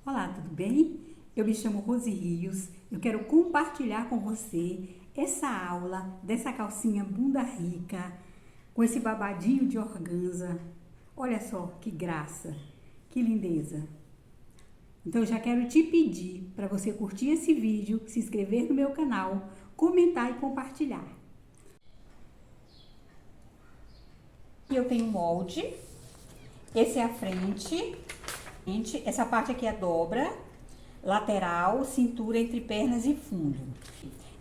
Olá, tudo bem? Eu me chamo Rose Rios, eu quero compartilhar com você essa aula dessa calcinha bunda rica, com esse babadinho de organza. Olha só que graça, que lindeza! Então eu já quero te pedir para você curtir esse vídeo, se inscrever no meu canal, comentar e compartilhar. Aqui eu tenho um molde, esse é a frente, essa parte aqui é a dobra, lateral, cintura entre pernas e fundo.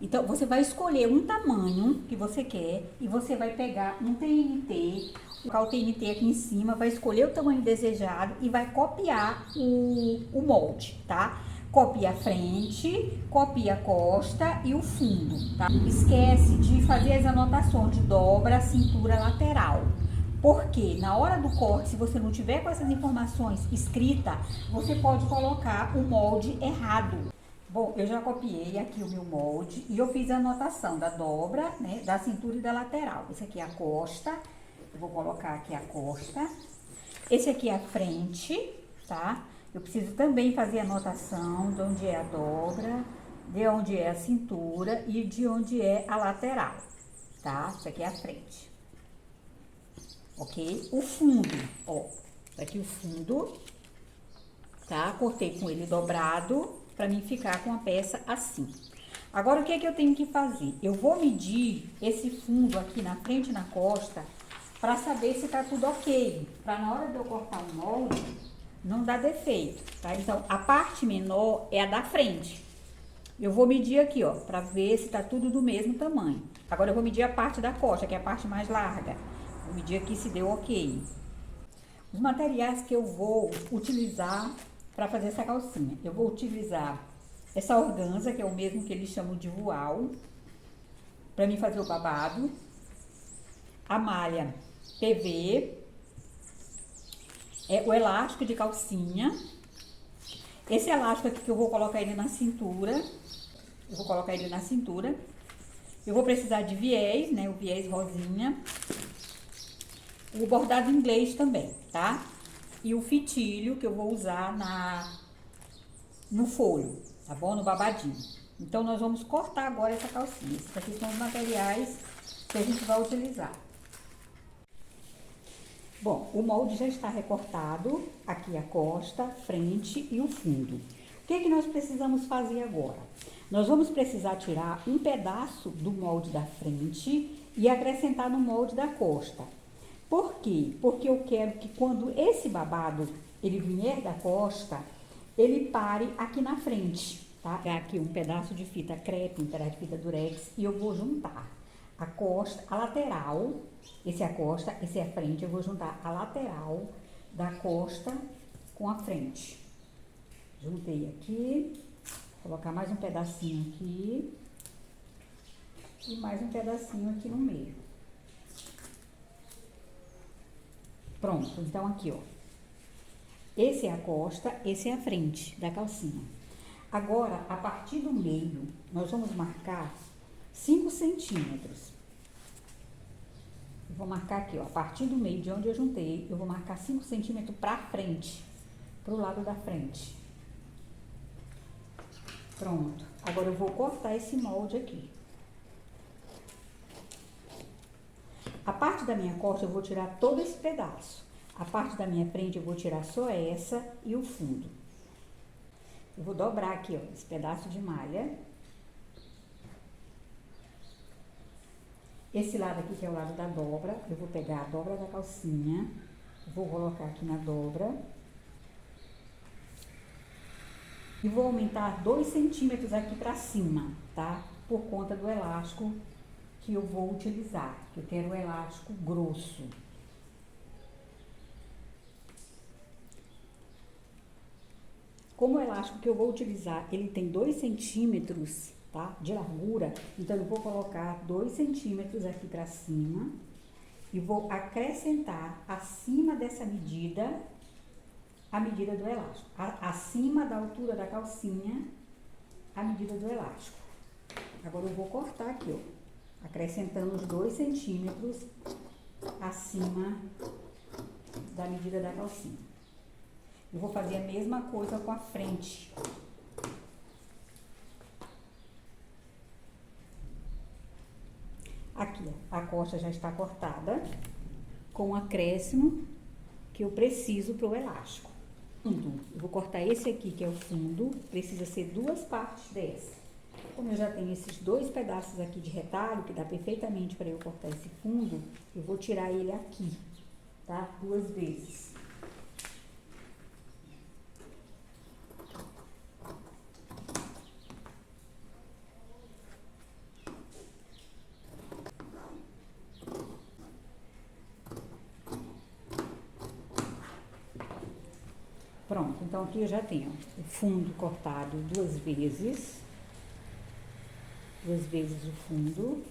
Então, você vai escolher um tamanho que você quer e você vai pegar um TNT, colocar o TNT aqui em cima, vai escolher o tamanho desejado e vai copiar o molde, tá? Copia a frente, copia a costa e o fundo, tá? Esquece de fazer as anotações de dobra, cintura, lateral. Porque na hora do corte, se você não tiver com essas informações escritas, você pode colocar o molde errado. Bom, eu já copiei aqui o meu molde e eu fiz a anotação da dobra, né, da cintura e da lateral. Esse aqui é a costa, eu vou colocar aqui a costa. Esse aqui é a frente, tá? Eu preciso também fazer a anotação de onde é a dobra, de onde é a cintura e de onde é a lateral, tá? Isso aqui é a frente. Ok? O fundo, ó, aqui o fundo, tá? Cortei com ele dobrado pra mim ficar com a peça assim. Agora, o que é que eu tenho que fazer? Eu vou medir esse fundo aqui na frente e na costa pra saber se tá tudo ok, pra na hora de eu cortar o molde, não dar defeito, tá? Então, a parte menor é a da frente. Eu vou medir aqui, ó, pra ver se tá tudo do mesmo tamanho. Agora, eu vou medir a parte da costa, que é a parte mais larga. Vou medir aqui se deu ok. Os materiais que eu vou utilizar para fazer essa calcinha. Eu vou utilizar essa organza, que é o mesmo que eles chamam de voal, para mim fazer o babado. A malha PV, o elástico de calcinha. Esse elástico aqui que eu vou colocar ele na cintura. Eu vou colocar ele na cintura. Eu vou precisar de viés, né? O viés rosinha. O bordado inglês também, tá? E o fitilho que eu vou usar no folho, tá bom? No babadinho. Então, nós vamos cortar agora essa calcinha. Esses aqui são os materiais que a gente vai utilizar. Bom, o molde já está recortado. Aqui a costa, frente e o fundo. O que é que nós precisamos fazer agora? Nós vamos precisar tirar um pedaço do molde da frente e acrescentar no molde da costa. Por quê? Porque eu quero que quando esse babado ele vier da costa, ele pare aqui na frente, tá? Aqui um pedaço de fita crepe, um pedaço de fita durex e eu vou juntar a costa, a lateral, esse é a costa, esse é a frente, eu vou juntar a lateral da costa com a frente. Juntei aqui, vou colocar mais um pedacinho aqui e mais um pedacinho aqui no meio. Pronto, então aqui, ó. Esse é a costa, esse é a frente da calcinha. Agora, a partir do meio, nós vamos marcar 5 centímetros. Eu vou marcar aqui, ó, a partir do meio de onde eu juntei, eu vou marcar 5 centímetros pra frente, pro lado da frente. Pronto. Agora eu vou cortar esse molde aqui. A parte da minha costa eu vou tirar todo esse pedaço. A parte da minha frente eu vou tirar só essa e o fundo. Eu vou dobrar aqui, ó, esse pedaço de malha. Esse lado aqui, que é o lado da dobra, eu vou pegar a dobra da calcinha, vou colocar aqui na dobra. E vou aumentar 2 centímetros aqui pra cima, tá? Por conta do elástico que eu vou utilizar, que eu quero o elástico grosso. Como o elástico que eu vou utilizar, ele tem 2 centímetros, tá? De largura, então eu vou colocar 2 centímetros aqui pra cima e vou acrescentar acima dessa medida, a medida do elástico. Acima da altura da calcinha, a medida do elástico. Agora eu vou cortar aqui, ó. acrescentando os 2 centímetros acima da medida da calcinha. Eu vou fazer a mesma coisa com a frente. Aqui, ó, a costa já está cortada com o acréscimo que eu preciso para o elástico. Eu vou cortar esse aqui, que é o fundo, precisa ser 2 partes dessa. Como eu já tenho esses 2 pedaços aqui de retalho, que dá perfeitamente para eu cortar esse fundo, eu vou tirar ele aqui, tá? 2 vezes. Pronto, então aqui eu já tenho o fundo cortado 2 vezes. 2 vezes o fundo.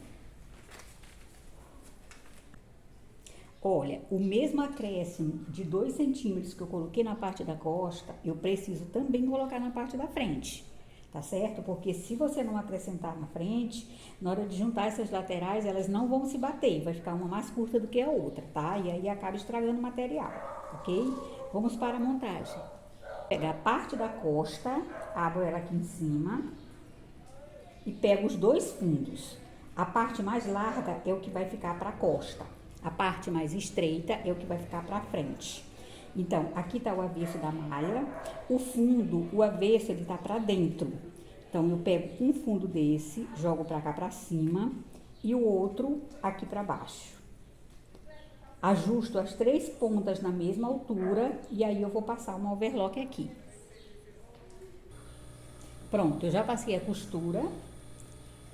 Olha, o mesmo acréscimo de 2 centímetros que eu coloquei na parte da costa, eu preciso também colocar na parte da frente, tá certo? Porque se você não acrescentar na frente, na hora de juntar essas laterais, elas não vão se bater, vai ficar uma mais curta do que a outra, tá? E aí acaba estragando o material, ok? Vamos para a montagem. Pegar a parte da costa, abro ela aqui em cima e pego os 2 fundos. A parte mais larga é o que vai ficar para a costa. A parte mais estreita é o que vai ficar para frente. Então, aqui está o avesso da malha. O fundo, o avesso, ele tá para dentro. Então, eu pego um fundo desse, jogo para cá para cima e o outro aqui para baixo. Ajusto as 3 pontas na mesma altura e aí eu vou passar uma overlock aqui. Pronto, eu já passei a costura.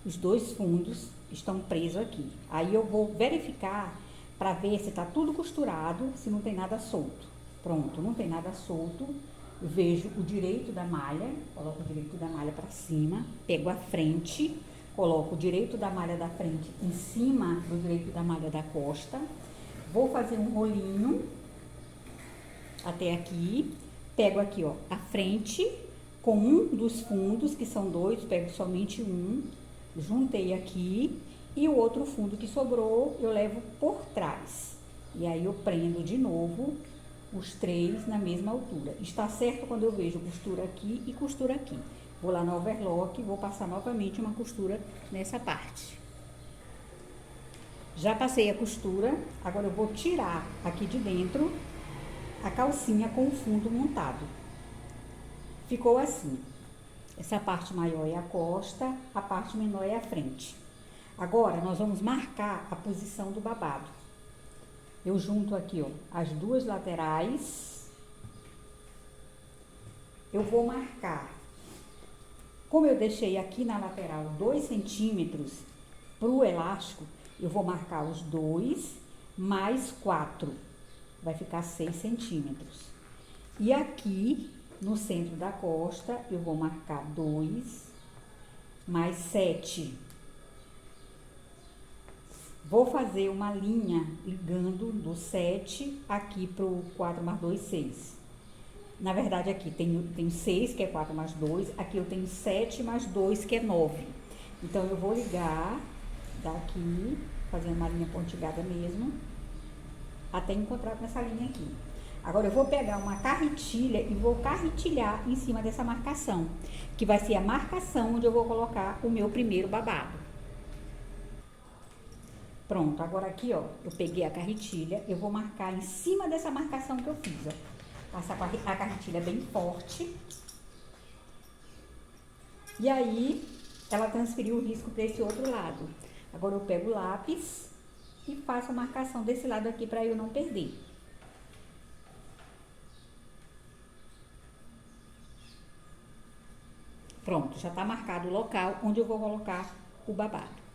Os 2 fundos estão presos aqui. Aí eu vou verificar para ver se tá tudo costurado, se não tem nada solto. Pronto, não tem nada solto. Eu vejo o direito da malha, coloco o direito da malha para cima, pego a frente, coloco o direito da malha da frente em cima do direito da malha da costa. Vou fazer um rolinho até aqui. Pego aqui, ó, a frente com um dos fundos, que são 2, pego somente um, juntei aqui. E o outro fundo que sobrou, eu levo por trás. E aí eu prendo de novo os 3 na mesma altura. Está certo quando eu vejo costura aqui e costura aqui. Vou lá no overlock e vou passar novamente uma costura nessa parte. Já passei a costura, agora eu vou tirar aqui de dentro a calcinha com o fundo montado. Ficou assim. Essa parte maior é a costa, a parte menor é a frente. Agora, nós vamos marcar a posição do babado. Eu junto aqui, ó, as 2 laterais. Eu vou marcar. Como eu deixei aqui na lateral 2 centímetros pro elástico, eu vou marcar os 2 mais 4. Vai ficar 6 centímetros. E aqui, no centro da costa, eu vou marcar 2 mais 7. Vou fazer uma linha ligando do 7 aqui pro 4 mais 2, 6. Na verdade, aqui tem 6, que é 4 mais 2. Aqui eu tenho 7 mais 2, que é 9. Então, eu vou ligar daqui, fazendo uma linha pontilhada mesmo, até encontrar com essa linha aqui. Agora, eu vou pegar uma carretilha e vou carretilhar em cima dessa marcação, que vai ser a marcação onde eu vou colocar o meu primeiro babado. Pronto, agora aqui, ó, eu peguei a carretilha, eu vou marcar em cima dessa marcação que eu fiz, ó. Passar a carretilha bem forte. E aí, ela transferiu o risco para esse outro lado. Agora eu pego o lápis e faço a marcação desse lado aqui para eu não perder. Pronto, já tá marcado o local onde eu vou colocar o babado.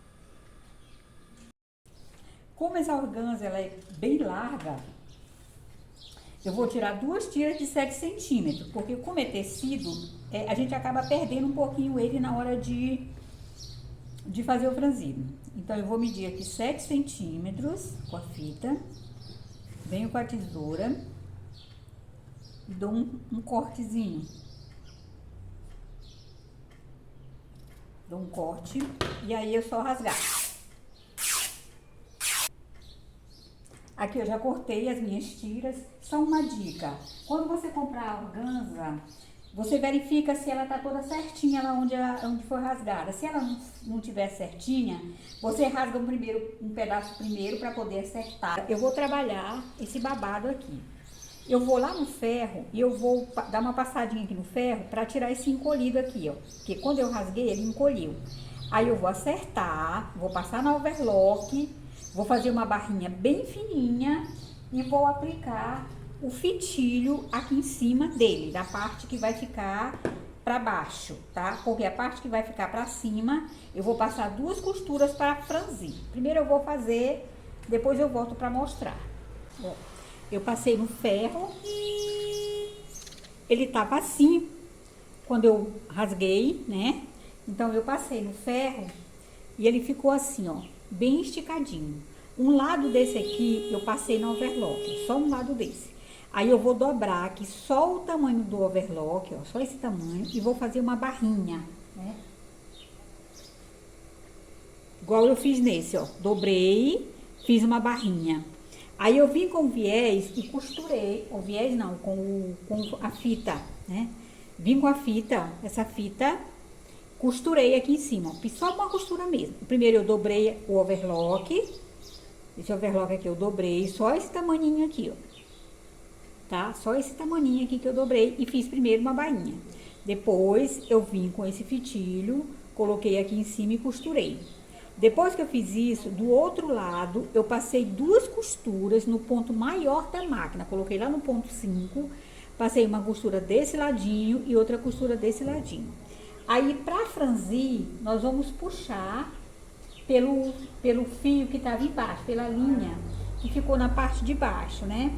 Como essa organza ela é bem larga, eu vou tirar 2 tiras de 7 centímetros, porque como é tecido, a gente acaba perdendo um pouquinho ele na hora de fazer o franzido. Então, eu vou medir aqui 7 centímetros com a fita, venho com a tesoura e dou um cortezinho. Dou um corte e aí é só rasgar. Aqui eu já cortei as minhas tiras. Só uma dica, quando você comprar a organza, você verifica se ela tá toda certinha lá onde foi rasgada. Se ela não tiver certinha, você rasga um pedaço primeiro para poder acertar. Eu vou trabalhar esse babado aqui. Eu vou lá no ferro e eu vou dar uma passadinha aqui no ferro para tirar esse encolhido aqui, ó. Porque quando eu rasguei, ele encolheu. Aí eu vou acertar, vou passar na overlock, vou fazer uma barrinha bem fininha e vou aplicar o fitilho aqui em cima dele, da parte que vai ficar para baixo, tá? Porque a parte que vai ficar para cima, eu vou passar 2 costuras para franzir. Primeiro eu vou fazer, depois eu volto para mostrar. Ó, eu passei no ferro, ele tava assim quando eu rasguei, né? Então eu passei no ferro e ele ficou assim, ó, bem esticadinho. Um lado desse aqui eu passei na overlock, só um lado desse. Aí eu vou dobrar aqui só o tamanho do overlock, ó, só esse tamanho, e vou fazer uma barrinha, né? Igual eu fiz nesse, ó, dobrei, fiz uma barrinha. Aí eu vim com o viés e costurei, o viés não, com a fita, né? Vim com a fita, essa fita, costurei aqui em cima, ó, só uma costura mesmo. Primeiro eu dobrei o overlock, esse overlock aqui eu dobrei, só esse tamaninho aqui, ó. Tá? Só esse tamaninho aqui que eu dobrei e fiz primeiro uma bainha. Depois eu vim com esse fitilho, coloquei aqui em cima e costurei. Depois que eu fiz isso, do outro lado, eu passei 2 costuras no ponto maior da máquina. Coloquei lá no ponto 5, passei uma costura desse ladinho e outra costura desse ladinho. Aí, pra franzir, nós vamos puxar pelo fio que tava embaixo, pela linha que ficou na parte de baixo, né?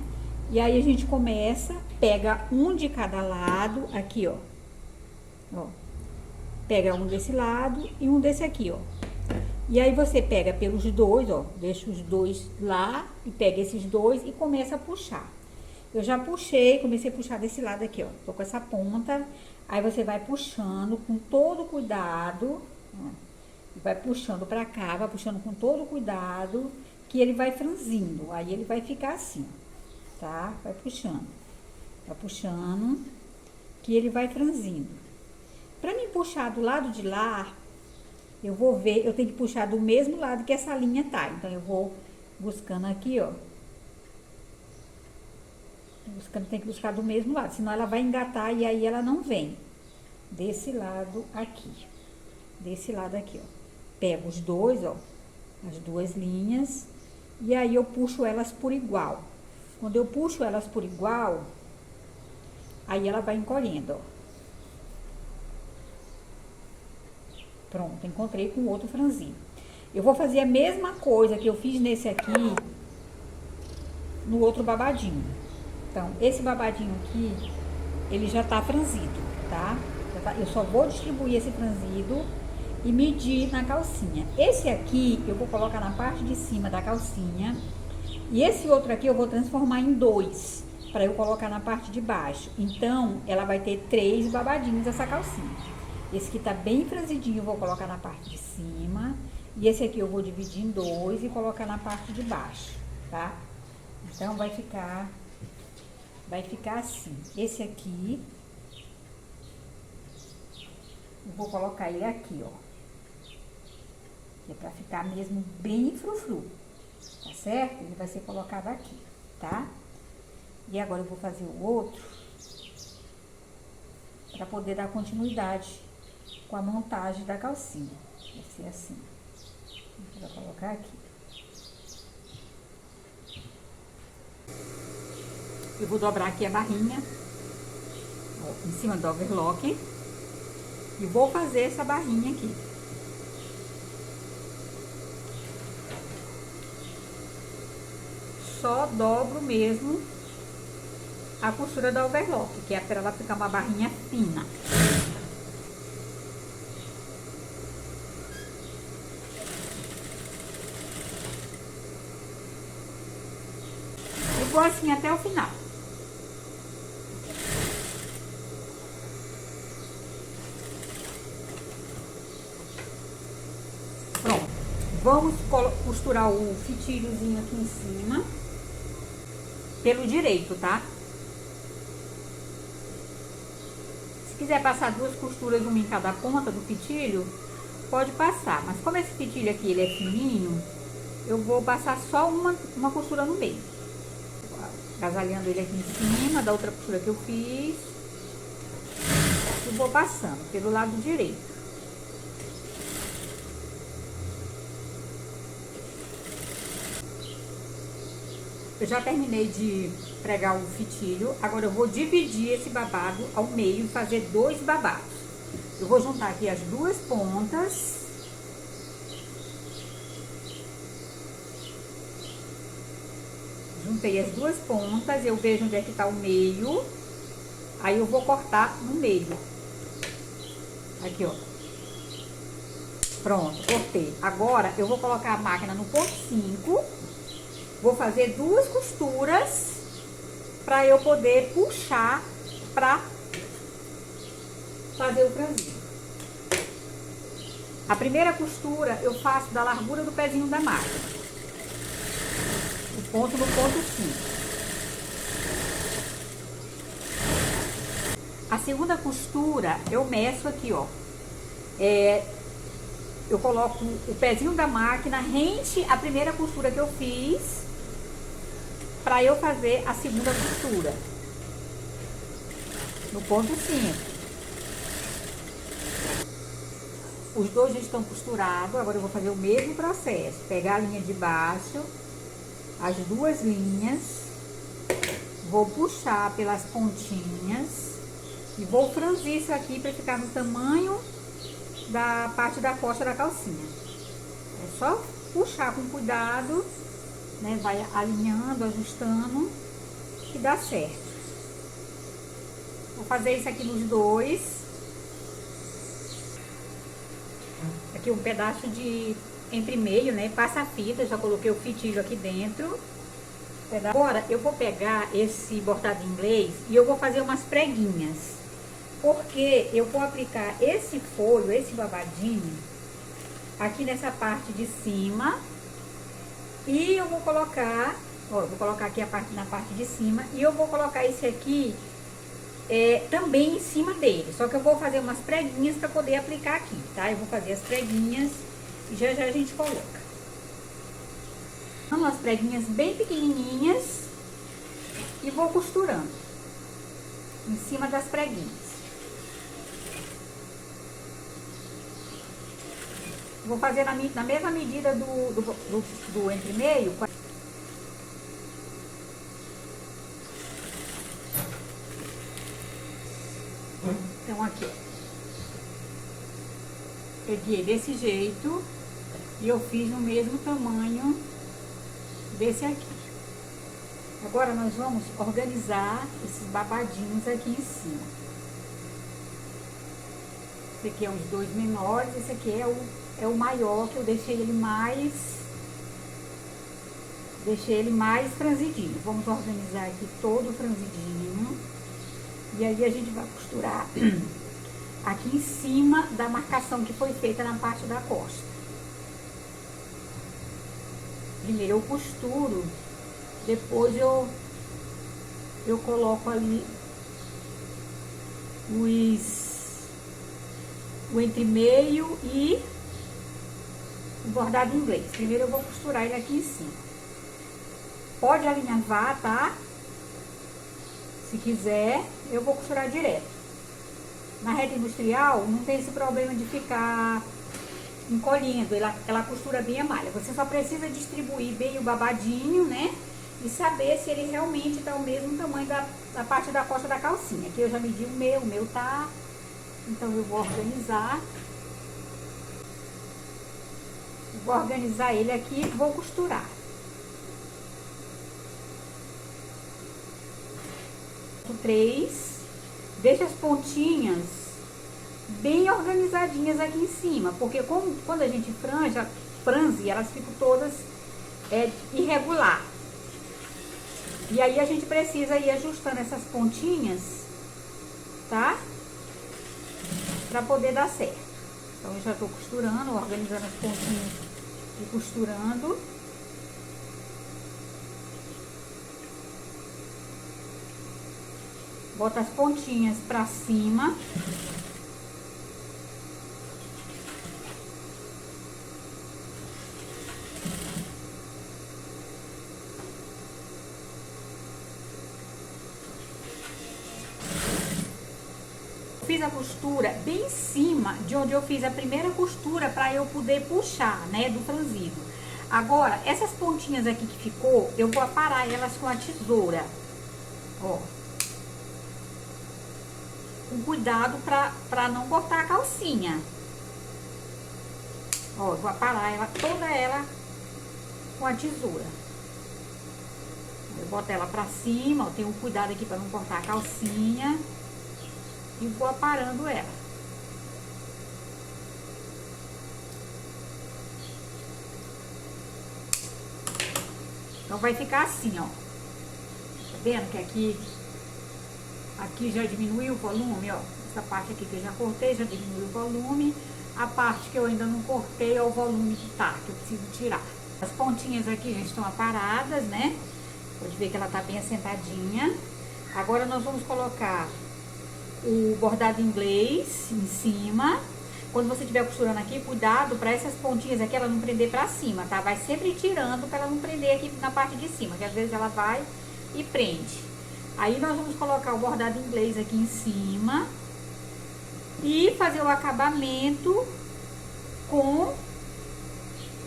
E aí a gente começa, pega um de cada lado, aqui, ó. Ó. Pega um desse lado e um desse aqui, ó. E aí você pega pelos dois, ó, deixa os dois lá e pega esses dois e começa a puxar. Eu já puxei, comecei a puxar desse lado aqui, ó. Tô com essa ponta, aí você vai puxando com todo cuidado, ó. Vai puxando pra cá, vai puxando com todo cuidado, que ele vai franzindo. Aí ele vai ficar assim, ó. Tá? Vai puxando, que ele vai franzindo. Pra mim puxar do lado de lá, eu vou ver, eu tenho que puxar do mesmo lado que essa linha tá. Então, eu vou buscando aqui, ó. Tem que buscar do mesmo lado, senão ela vai engatar e aí ela não vem. Desse lado aqui. Desse lado aqui, ó. Pego os dois, ó, as 2 linhas, e aí eu puxo elas por igual. Quando eu puxo elas por igual, aí ela vai encolhendo, ó. Pronto, encontrei com outro franzinho. Eu vou fazer a mesma coisa que eu fiz nesse aqui, no outro babadinho. Então, esse babadinho aqui, ele já tá franzido, tá? Eu só vou distribuir esse franzido e medir na calcinha. Esse aqui, eu vou colocar na parte de cima da calcinha. E esse outro aqui eu vou transformar em 2, para eu colocar na parte de baixo. Então, ela vai ter 3 babadinhos essa calcinha. Esse que tá bem franzidinho eu vou colocar na parte de cima. E esse aqui eu vou dividir em 2 e colocar na parte de baixo, tá? Então, vai ficar assim. Esse aqui, eu vou colocar ele aqui, ó. Que é pra ficar mesmo bem frufru. Tá certo? Ele vai ser colocado aqui, tá? E agora eu vou fazer o outro para poder dar continuidade com a montagem da calcinha. Vai ser assim. Vou colocar aqui. Eu vou dobrar aqui a barrinha, ó, em cima do overlock, e vou fazer essa barrinha aqui. Só dobro mesmo a costura da overlock, que é para ela ficar uma barrinha fina. Ficou assim até o final. Pronto. Vamos costurar o fitilhozinho aqui em cima. pelo direito, tá? Se quiser passar 2 costuras, uma em cada ponta do fitilho, pode passar. Mas como esse fitilho aqui, ele é fininho, eu vou passar só uma costura no meio. Agasalhando ele aqui em cima da outra costura que eu fiz. E vou passando pelo lado direito. Eu já terminei de pregar o fitilho, agora eu vou dividir esse babado ao meio e fazer 2 babados. Eu vou juntar aqui as 2 pontas. Juntei as 2 pontas, eu vejo onde é que tá o meio, aí eu vou cortar no meio. Aqui, ó. Pronto, cortei. Agora, eu vou colocar a máquina no ponto 5. Vou fazer 2 costuras para eu poder puxar para fazer o franzinho. A primeira costura eu faço da largura do pezinho da máquina. O ponto no ponto 5. A segunda costura eu meço aqui, ó. Eu coloco o pezinho da máquina rente à primeira costura que eu fiz, para eu fazer a segunda costura no ponto 5. Os dois já estão costurados, agora eu vou fazer o mesmo processo. Pegar a linha de baixo, as 2 linhas, vou puxar pelas pontinhas e vou franzir isso aqui para ficar no tamanho da parte da costa da calcinha. É só puxar com cuidado, né? Vai alinhando, ajustando, que dá certo. Vou fazer isso aqui nos 2. Aqui um pedaço de entre meio, né? Passa a fita, já coloquei o fitilho aqui dentro. Agora eu vou pegar esse bordado inglês e eu vou fazer umas preguinhas. Porque eu vou aplicar esse folho, esse babadinho, aqui nessa parte de cima. E eu vou colocar, ó, eu vou colocar aqui na parte de cima. E eu vou colocar esse aqui também em cima dele. Só que eu vou fazer umas preguinhas para poder aplicar aqui, tá? Eu vou fazer as preguinhas e já já a gente coloca. Umas preguinhas bem pequenininhas e vou costurando em cima das preguinhas. Vou fazer na mesma medida do entre meio. Então, aqui, ó. Peguei desse jeito e eu fiz no mesmo tamanho desse aqui. Agora, nós vamos organizar esses babadinhos aqui em cima. Esse aqui é os 2 menores, esse aqui é o maior, que eu deixei ele mais franzidinho. Vamos organizar aqui todo franzidinho. E aí a gente vai costurar aqui em cima da marcação que foi feita na parte da costa. Primeiro eu costuro, depois eu coloco ali o entre meio e o bordado inglês. Primeiro eu vou costurar ele aqui em cima. Pode alinhavar, tá? Se quiser, eu vou costurar direto. Na reta industrial, não tem esse problema de ficar encolhendo, ela costura bem a malha. Você só precisa distribuir bem o babadinho, né? E saber se ele realmente tá o mesmo tamanho da parte da costa da calcinha. Aqui eu já medi o meu tá. Então eu vou organizar. Vou organizar ele aqui e vou costurar. Três, deixa as pontinhas bem organizadinhas aqui em cima, porque quando a gente franze, elas ficam todas irregular. E aí a gente precisa ir ajustando essas pontinhas, tá? Pra poder dar certo. Então eu já tô costurando, organizando as pontinhas e costurando. Bota as pontinhas pra cima. Fiz a costura bem em cima de onde eu fiz a primeira costura para eu poder puxar, né, do franzido. Agora, essas pontinhas aqui que ficou, eu vou aparar elas com a tesoura, ó. Com cuidado pra não cortar a calcinha. Ó, eu vou aparar ela, toda ela com a tesoura. Eu boto ela pra cima, ó, tenho cuidado aqui pra não cortar a calcinha. E vou aparando ela. Então, vai ficar assim, ó. Tá vendo que aqui já diminuiu o volume, ó. Essa parte aqui que eu já cortei, já diminuiu o volume. A parte que eu ainda não cortei é o volume que tá, que eu preciso tirar. As pontinhas aqui já estão aparadas, né? Pode ver que ela tá bem assentadinha. Agora, nós vamos colocar o bordado inglês em cima. Quando você estiver costurando aqui, cuidado para essas pontinhas aqui ela não prender para cima, tá? Vai sempre tirando para ela não prender aqui na parte de cima, que às vezes ela vai e prende. Aí nós vamos colocar o bordado inglês aqui em cima e fazer o acabamento com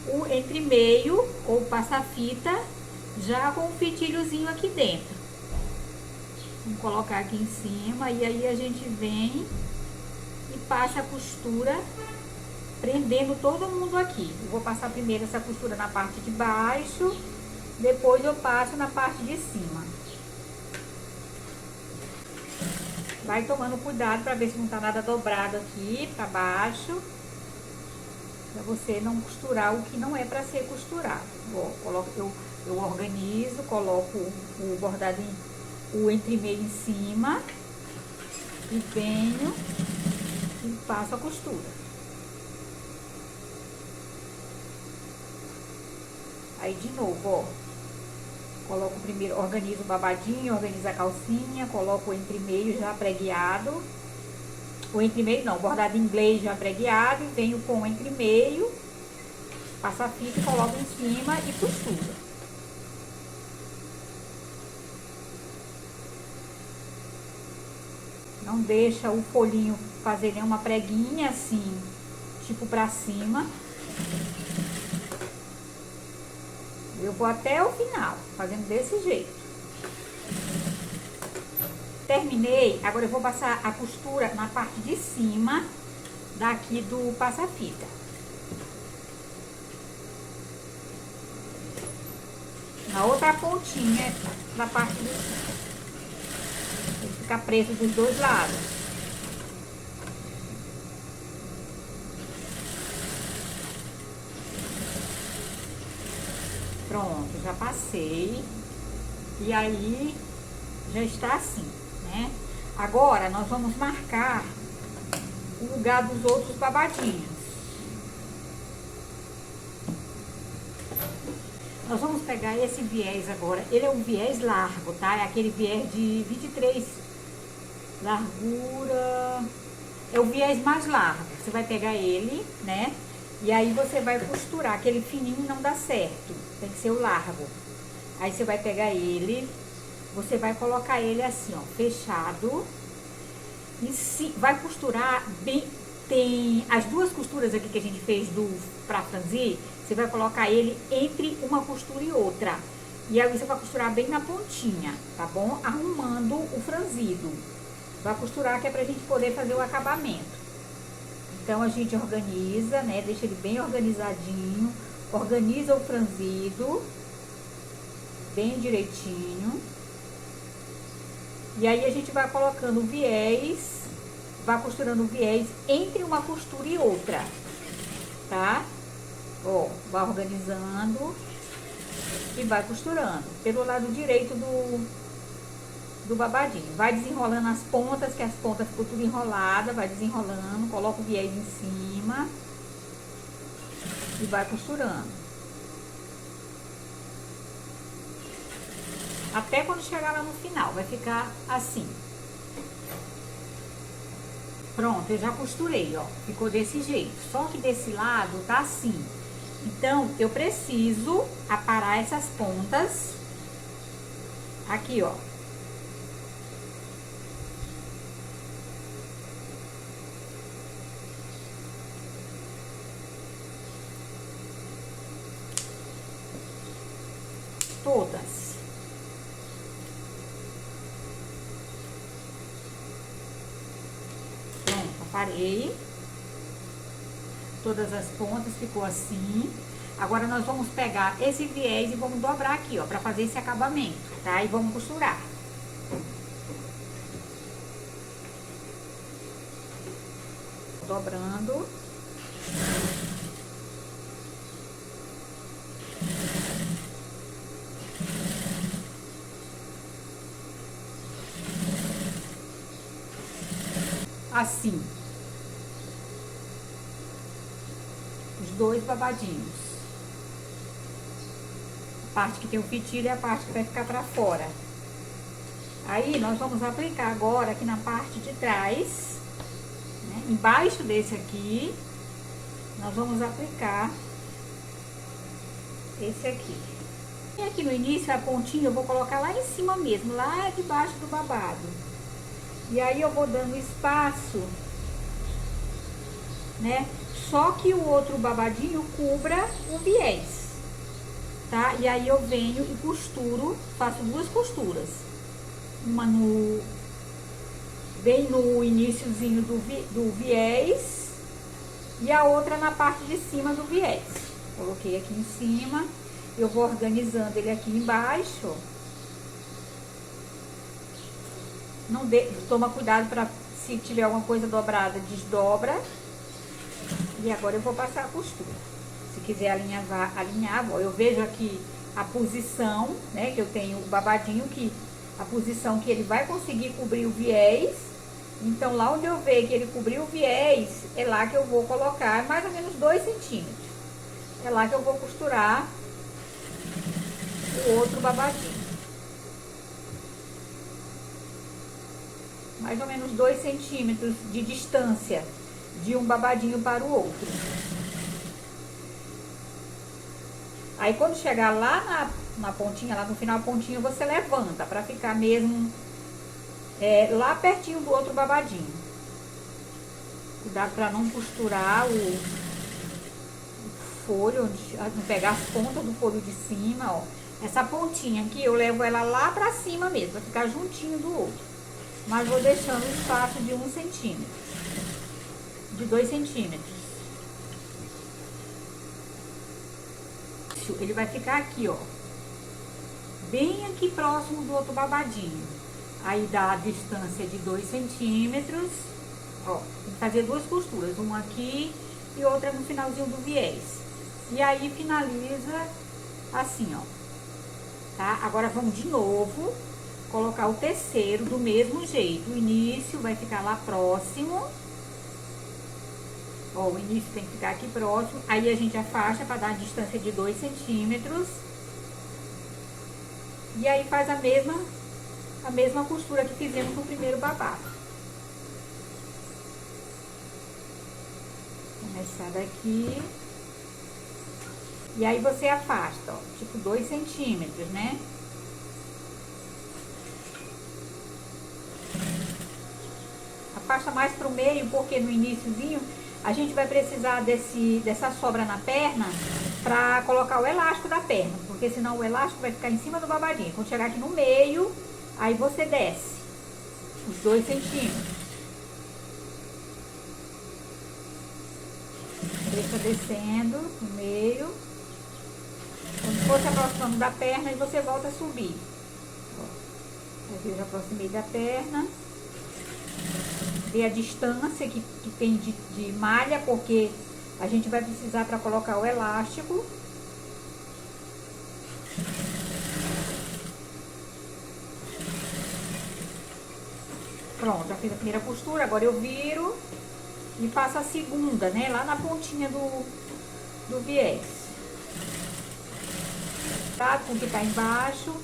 o entre-meio ou passa-fita, já com o fitilhozinho aqui dentro. Vamos colocar aqui em cima e aí a gente vem e passa a costura prendendo todo mundo aqui. Eu vou passar primeiro essa costura na parte de baixo, depois eu passo na parte de cima. Vai tomando cuidado para ver se não tá nada dobrado aqui para baixo, para você não costurar o que não é para ser costurado. Eu organizo, coloco o bordado o entre-meio em cima e venho e passo a costura. Aí de novo, ó, coloco primeiro, organizo o babadinho, organizo a calcinha, coloco o entre-meio já pregueado. O entre-meio não, bordado inglês já pregueado, e venho com o entre-meio, passo a fita e coloco em cima e costura. Não deixa o folhinho fazer nenhuma preguinha assim, tipo pra cima. Eu vou até o final, fazendo desse jeito. Terminei, agora eu vou passar a costura na parte de cima daqui do passa-fita. Na outra pontinha, na parte de cima. Ficar preso dos dois lados. Pronto, já passei. E aí, já está assim, né? Agora, nós vamos marcar o lugar dos outros babadinhos. Nós vamos pegar esse viés agora. Ele é um viés largo, tá? É aquele viés de 23 largura. É o viés mais largo. Você vai pegar ele, né? E aí você vai costurar. Aquele fininho não dá certo. Tem que ser o largo. Aí você vai pegar ele. Você vai colocar ele assim, ó, fechado. E se vai costurar bem. Tem as duas costuras aqui que a gente fez pra franzir. Você vai colocar ele entre uma costura e outra. E aí você vai costurar bem na pontinha, tá bom? Arrumando o franzido. Vai costurar que é pra gente poder fazer o acabamento. Então, a gente organiza, né? Deixa ele bem organizadinho. Organiza o franzido. Bem direitinho. E aí, a gente vai colocando o viés. Vai costurando o viés entre uma costura e outra. Tá? Ó, vai organizando. E vai costurando. Pelo lado direito do babadinho. Vai desenrolando as pontas, que as pontas ficou tudo enrolada, vai desenrolando, coloca o viés em cima e vai costurando. Até quando chegar lá no final, vai ficar assim. Pronto, eu já costurei, ó. Ficou desse jeito. Só que desse lado tá assim. Então, eu preciso aparar essas pontas aqui, ó. Todas. Pronto, aparei. Todas as pontas, ficou assim. Agora, nós vamos pegar esse viés e vamos dobrar aqui, ó, pra fazer esse acabamento, tá? E vamos costurar. Dobrando. Assim. Os dois babadinhos. A parte que tem o fitilho é a parte que vai ficar pra fora. Aí, nós vamos aplicar agora aqui na parte de trás, né? Embaixo desse aqui, nós vamos aplicar esse aqui. E aqui no início, a pontinha eu vou colocar lá em cima mesmo, lá debaixo do babado. E aí, eu vou dando espaço, né? Só que o outro babadinho cubra o viés, tá? E aí, eu venho e costuro, faço duas costuras. Uma bem no iniciozinho do viés e a outra na parte de cima do viés. Coloquei aqui em cima, eu vou organizando ele aqui embaixo. Não toma cuidado para, se tiver alguma coisa dobrada, desdobra. E agora eu vou passar a costura. Se quiser alinhar, ó, eu vejo aqui a posição, né, que eu tenho o babadinho, que a posição que ele vai conseguir cobrir o viés. Então, lá onde eu ver que ele cobriu o viés, é lá que eu vou colocar mais ou menos 2 centímetros. É lá que eu vou costurar o outro babadinho. Mais ou menos 2 centímetros de distância de um babadinho para o outro. Aí, quando chegar lá na pontinha, lá no final da pontinha, você levanta pra ficar mesmo lá pertinho do outro babadinho. Cuidado pra não costurar o folho, não pegar as pontas do folho de cima, ó. Essa pontinha aqui, eu levo ela lá pra cima mesmo, pra ficar juntinho do outro. Mas vou deixando o espaço de 1 centímetro, de 2 centímetros. Ele vai ficar aqui, ó, bem aqui próximo do outro babadinho. Aí dá a distância de 2 centímetros, ó, tem que fazer 2 costuras, uma aqui e outra no finalzinho do viés. E aí finaliza assim, ó, tá? Agora vamos de novo colocar o terceiro do mesmo jeito. O início vai ficar lá próximo. Ó, o início tem que ficar aqui próximo. Aí a gente afasta para dar a distância de 2 centímetros. E aí faz a mesma costura que fizemos no primeiro babado. Começar daqui. E aí você afasta, ó, tipo 2 centímetros, né? Afasta mais pro meio, porque no iniciozinho a gente vai precisar dessa sobra na perna pra colocar o elástico da perna, porque senão o elástico vai ficar em cima do babadinho. Quando chegar aqui no meio, aí você desce os 2 centímetros. Deixa descendo no meio. Quando for se aproximando da perna, aí você volta a subir. Aqui eu já aproximei da perna. Ver a distância que tem de malha, porque a gente vai precisar para colocar o elástico. Pronto, já fiz a primeira costura, agora eu viro e faço a segunda, né, lá na pontinha do viés. Tá? Com o que tá embaixo.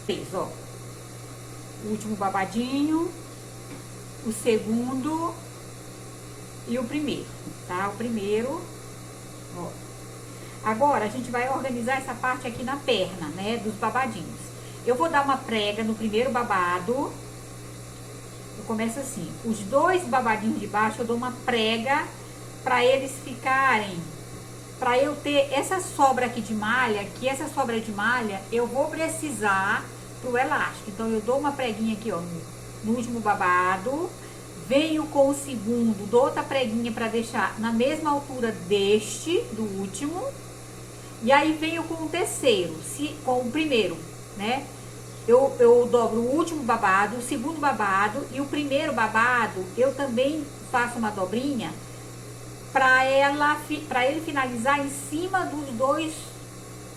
Fez, ó. O último babadinho, o segundo e o primeiro, tá? O primeiro, ó. Agora, a gente vai organizar essa parte aqui na perna, né, dos babadinhos. Eu vou dar uma prega no primeiro babado. Eu começo assim, os dois babadinhos de baixo eu dou uma prega para eles ficarem, para eu ter essa sobra aqui de malha, que essa sobra de malha eu vou precisar pro elástico. Então, eu dou uma preguinha aqui, ó, no último babado, venho com o segundo, dou outra preguinha para deixar na mesma altura deste, do último, e aí venho com o terceiro, com o primeiro, né? Eu dobro o último babado, o segundo babado e o primeiro babado, eu também faço uma dobrinha para ele finalizar em cima dos dois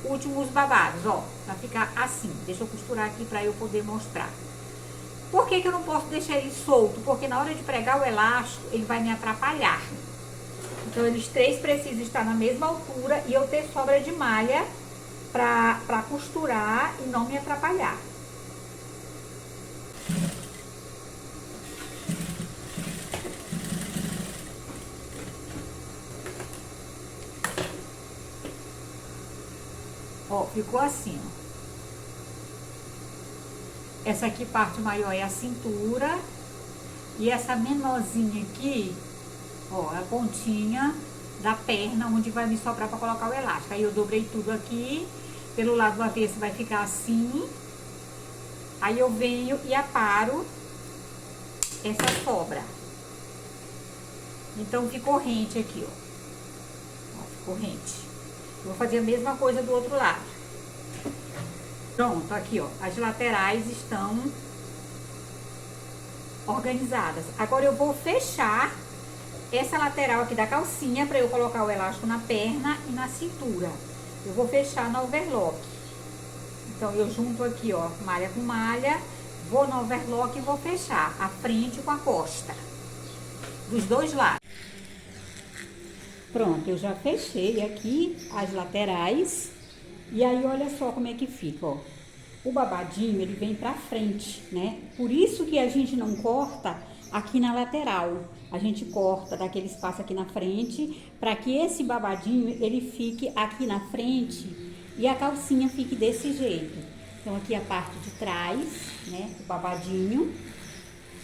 últimos babados, ó, pra ficar assim. Deixa eu costurar aqui pra eu poder mostrar. Por que que eu não posso deixar ele solto? Porque na hora de pregar o elástico, ele vai me atrapalhar. Então, eles três precisam estar na mesma altura e eu ter sobra de malha pra costurar e não me atrapalhar. Ó, ficou assim, ó. Essa aqui, parte maior, é a cintura. E essa menorzinha aqui, ó, é a pontinha da perna, onde vai me sobrar pra colocar o elástico. Aí eu dobrei tudo aqui. Pelo lado do avesso vai ficar assim. Aí eu venho e aparo essa sobra. Então, ficou rente aqui, ó. Ó, ficou rente. Eu vou fazer a mesma coisa do outro lado. Pronto, aqui, ó. As laterais estão organizadas. Agora, eu vou fechar essa lateral aqui da calcinha para eu colocar o elástico na perna e na cintura. Eu vou fechar na overlock. Então, eu junto aqui, ó, malha com malha, vou no overlock e vou fechar a frente com a costa, dos dois lados. Pronto, eu já fechei aqui as laterais. E aí, olha só como é que fica, ó. O babadinho, ele vem pra frente, né? Por isso que a gente não corta aqui na lateral. A gente corta daquele espaço aqui na frente, para que esse babadinho, ele fique aqui na frente e a calcinha fique desse jeito. Então, aqui a parte de trás, né? O babadinho.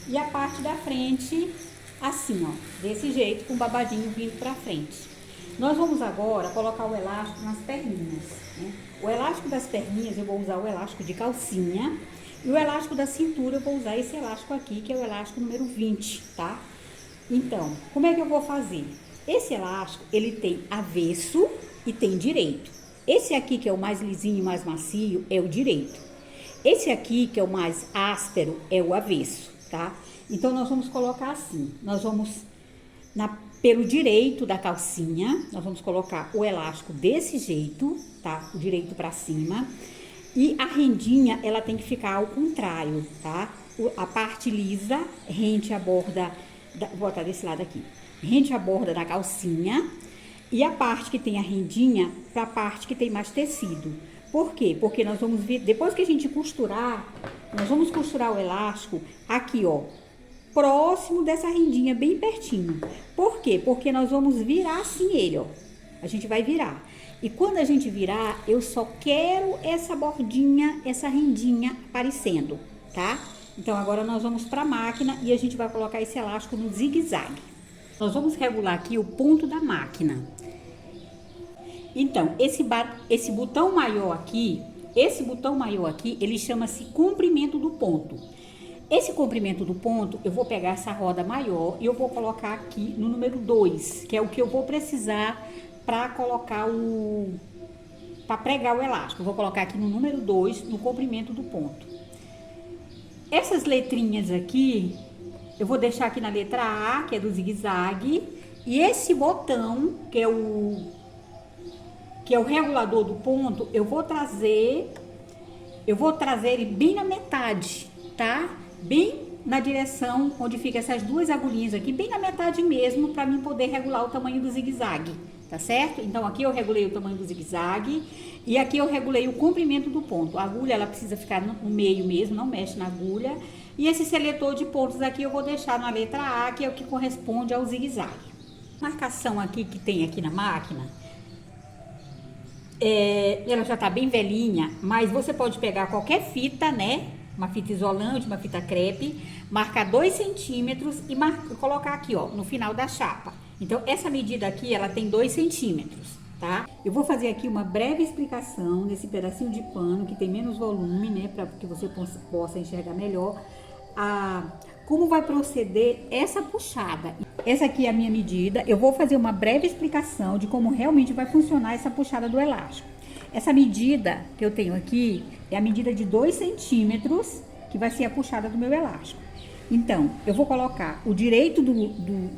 E a parte da frente, assim, ó. Desse jeito, com o babadinho vindo pra frente. Nós vamos agora colocar o elástico nas perninhas, né? O elástico das perninhas eu vou usar o elástico de calcinha. E o elástico da cintura eu vou usar esse elástico aqui, que é o elástico número 20, tá? Então, como é que eu vou fazer? Esse elástico, ele tem avesso e tem direito. Esse aqui, que é o mais lisinho e mais macio, é o direito. Esse aqui, que é o mais áspero, é o avesso, tá? Então, nós vamos colocar assim. Nós vamos, pelo direito da calcinha, nós vamos colocar o elástico desse jeito, tá? O direito pra cima. E a rendinha, ela tem que ficar ao contrário, tá? A parte lisa rente a borda, vou botar desse lado aqui, rente a borda da calcinha. E a parte que tem a rendinha, pra parte que tem mais tecido. Por quê? Porque nós vamos ver, depois que a gente costurar, nós vamos costurar o elástico aqui, ó, próximo dessa rendinha, bem pertinho. Por quê? Porque nós vamos virar assim ele, ó. A gente vai virar. E quando a gente virar, eu só quero essa bordinha, essa rendinha aparecendo, tá? Então, agora nós vamos pra máquina e a gente vai colocar esse elástico no zigue-zague. Nós vamos regular aqui o ponto da máquina. Então, esse botão maior aqui, ele chama-se comprimento do ponto. Esse comprimento do ponto, eu vou pegar essa roda maior e eu vou colocar aqui no número 2, que é o que eu vou precisar para colocar para pregar o elástico. Eu vou colocar aqui no número 2, no comprimento do ponto. Essas letrinhas aqui, eu vou deixar aqui na letra A, que é do zigue-zague, e esse botão, que é o regulador do ponto, eu vou trazer ele bem na metade, tá? Bem na direção onde fica essas duas agulhinhas aqui, bem na metade mesmo, para mim poder regular o tamanho do zigue-zague, tá certo? Então, aqui eu regulei o tamanho do zigue-zague e aqui eu regulei o comprimento do ponto. A agulha, ela precisa ficar no meio mesmo, não mexe na agulha. E esse seletor de pontos aqui eu vou deixar na letra A, que é o que corresponde ao zigue-zague. Marcação aqui que tem aqui na máquina, ela já tá bem velhinha, mas você pode pegar qualquer fita, né? Uma fita isolante, uma fita crepe, marcar 2 centímetros e colocar aqui, ó, no final da chapa. Então, essa medida aqui, ela tem 2 centímetros, tá? Eu vou fazer aqui uma breve explicação nesse pedacinho de pano que tem menos volume, né? Para que você possa enxergar melhor como vai proceder essa puxada. Essa aqui é a minha medida. Eu vou fazer uma breve explicação de como realmente vai funcionar essa puxada do elástico. Essa medida que eu tenho aqui é a medida de 2 centímetros, que vai ser a puxada do meu elástico. Então, eu vou colocar o direito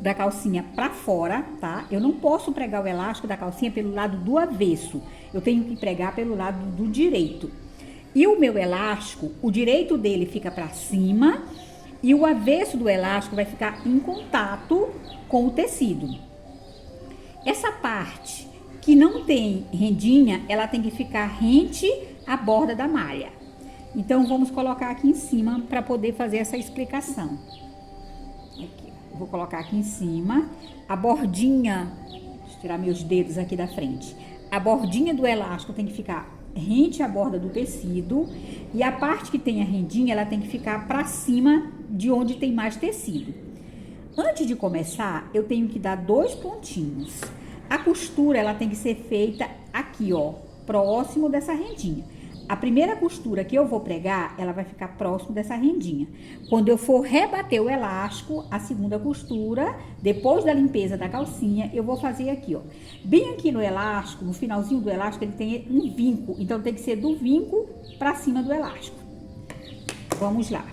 da calcinha pra fora, tá? Eu não posso pregar o elástico da calcinha pelo lado do avesso. Eu tenho que pregar pelo lado do direito. E o meu elástico, o direito dele fica pra cima e o avesso do elástico vai ficar em contato com o tecido. Essa parte que não tem rendinha, ela tem que ficar rente à borda da malha. Então, vamos colocar aqui em cima para poder fazer essa explicação. Aqui, eu vou colocar aqui em cima a bordinha, deixa eu tirar meus dedos aqui da frente. A bordinha do elástico tem que ficar rente à borda do tecido e a parte que tem a rendinha, ela tem que ficar para cima de onde tem mais tecido. Antes de começar, eu tenho que dar 2 pontinhos. A costura, ela tem que ser feita aqui, ó, próximo dessa rendinha. A primeira costura que eu vou pregar, ela vai ficar próximo dessa rendinha. Quando eu for rebater o elástico, a segunda costura, depois da limpeza da calcinha, eu vou fazer aqui, ó. Bem aqui no elástico, no finalzinho do elástico, ele tem um vinco. Então, tem que ser do vinco pra cima do elástico. Vamos lá.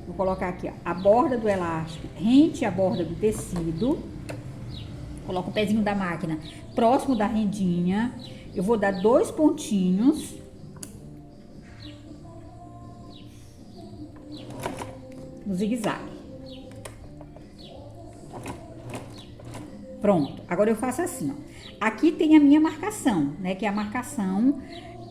Vou colocar aqui, ó, a borda do elástico rente à borda do tecido. Coloco o pezinho da máquina próximo da rendinha. Eu vou dar 2 pontinhos. No zigue-zague. Pronto. Agora eu faço assim, ó. Aqui tem a minha marcação, né? Que é a marcação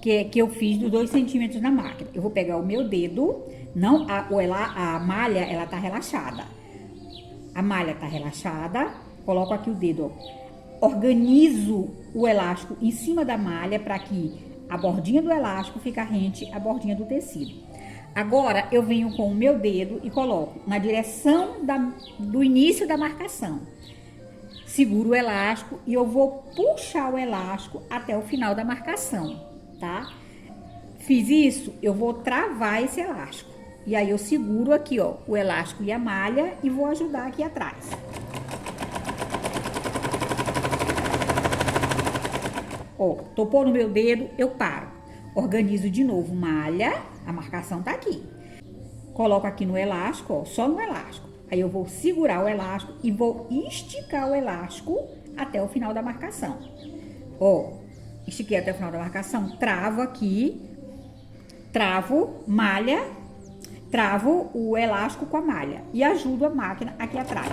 que eu fiz dos 2 centímetros na máquina. Eu vou pegar o meu dedo, não, a malha, ela tá relaxada. A malha tá relaxada, coloco aqui o dedo, ó. Organizo o elástico em cima da malha para que a bordinha do elástico fique rente à bordinha do tecido. Agora, eu venho com o meu dedo e coloco na direção do início da marcação. Seguro o elástico e eu vou puxar o elástico até o final da marcação, tá? Fiz isso, eu vou travar esse elástico. E aí, eu seguro aqui, ó, o elástico e a malha e vou ajudar aqui atrás. Ó, topou no meu dedo, eu paro. Organizo de novo malha, a marcação tá aqui. Coloco aqui no elástico, ó, só no elástico. Aí eu vou segurar o elástico e vou esticar o elástico até o final da marcação. Ó, estiquei até o final da marcação, travo aqui, travo malha, travo o elástico com a malha e ajudo a máquina aqui atrás.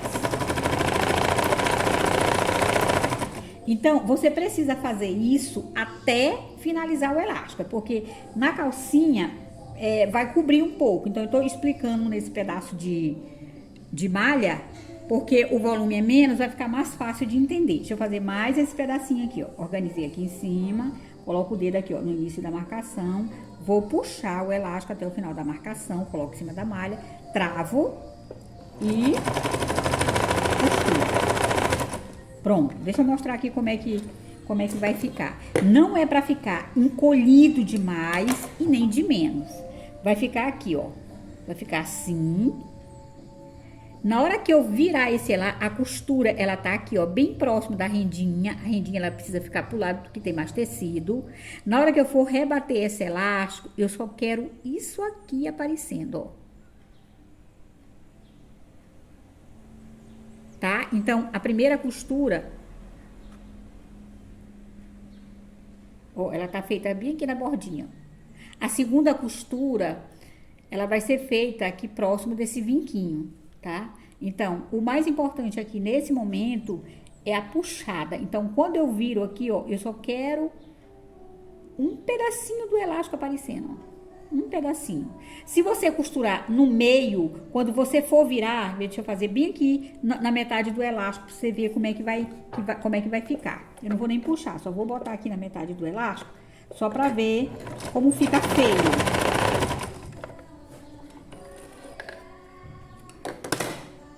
Então, você precisa fazer isso até finalizar o elástico, porque na calcinha vai cobrir um pouco. Então, eu tô explicando nesse pedaço de malha, porque o volume é menos, vai ficar mais fácil de entender. Deixa eu fazer mais esse pedacinho aqui, ó. Organizei aqui em cima, coloco o dedo aqui, ó, no início da marcação, vou puxar o elástico até o final da marcação, coloco em cima da malha, travo e costuro. Pronto, deixa eu mostrar aqui como é que vai ficar. Não é pra ficar encolhido demais e nem de menos. Vai ficar aqui, ó. Vai ficar assim. Na hora que eu virar a costura, ela tá aqui, ó, bem próximo da rendinha. A rendinha, ela precisa ficar pro lado porque tem mais tecido. Na hora que eu for rebater esse elástico, eu só quero isso aqui aparecendo, ó. Tá? Então, a primeira costura, ó, ela tá feita bem aqui na bordinha. A segunda costura, ela vai ser feita aqui próximo desse vinquinho, tá? Então, o mais importante aqui nesse momento é a puxada. Então, quando eu viro aqui, ó, eu só quero um pedacinho do elástico aparecendo, ó. Um pedacinho. Se você costurar no meio, quando você for virar, deixa eu fazer bem aqui na metade do elástico pra você ver como é que vai ficar. Eu não vou nem puxar, só vou botar aqui na metade do elástico, só pra ver como fica feio.